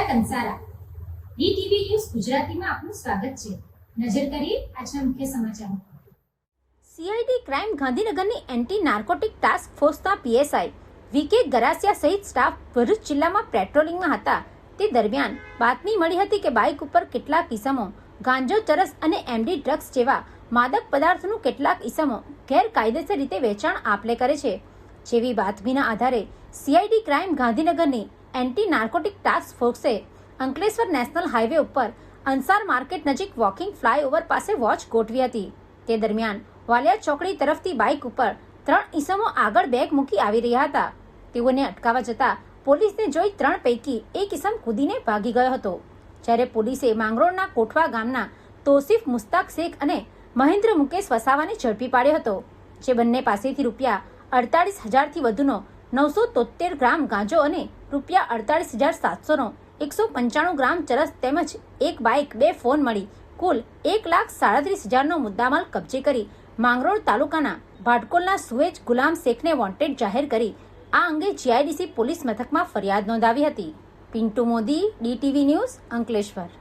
Kansara DTV news ગુજરાતીમાં આપનું સ્વાગત છે। નજર કરીએ આજના મુખ્ય સમાચારો। સીઆઈડી ક્રાઇમ ગાંધીનગરની એન્ટી નાર્કોટિક ટાસ્ક ફોર્સના પીએસઆઈ વીકે ગરાસિયા સહિત સ્ટાફ ભરૂચ જિલ્લામાં પેટ્રોલિંગમાં હતા। તે દરમિયાન બાતમી મળી હતી કે બાઇક ઉપર કેટલાક ઇસમો ગાંજો, ચરસ અને એમડી ડ્રગ્સ જેવા માદક પદાર્થોનું કેટલાક ઇસમો ગેરકાયદેસર રીતે વેચાણ આપલે કરે છે। જેવી બાતમીના આધારે સીઆઈડી ક્રાઇમ ગાંધીનગરની એન્ટી નાર્કોટિક ટાસ્ક ફોર્સે અંકલેશ્વર નેશનલ હાઈવે ઉપર અંસાર માર્કેટ નજીક વોકિંગ ફ્લાયઓવર પાસે વોચ ગોઠવી હતી। તે દરમિયાન વાલિયા ચોકડી તરફથી બાઇક ઉપર 3 ઇસમો આગળ બેગ મૂકી આવી રહ્યા હતા। તેઓને અટકાવવા જતા પોલીસને જોઈ 3 પૈકી એક ઇસમ કૂદીને ભાગી ગયો હતો। જ્યારે પોલીસે માંગરોળના કોઠવા ગામના તોસીફ મુસ્તાક શેખ અને મહેન્દ્ર મુકેશ વસાવાને ઝડપી પાડ્યો હતો, જે બંને પાસેથી રૂપિયા 48,000થી વધુનો 973 ગ્રામ ગાંજો અને રૂપિયા 48,700નો 195 ગ્રામ ચરસ તેમજ એક બાઇક, 2 ફોન મળી કુલ 1,37,000નો મુદ્દામાલ કબજે કરી માંગરોળ તાલુકાના ભાટકોલના સુએજ ગુલામ શેખને વોન્ટેડ જાહેર કરી આ અંગે જીઆઈડીસી પોલીસ મથકમાં ફરિયાદ નોંધાવી હતી। Pintu Modi, DTV news, Ankleshwar.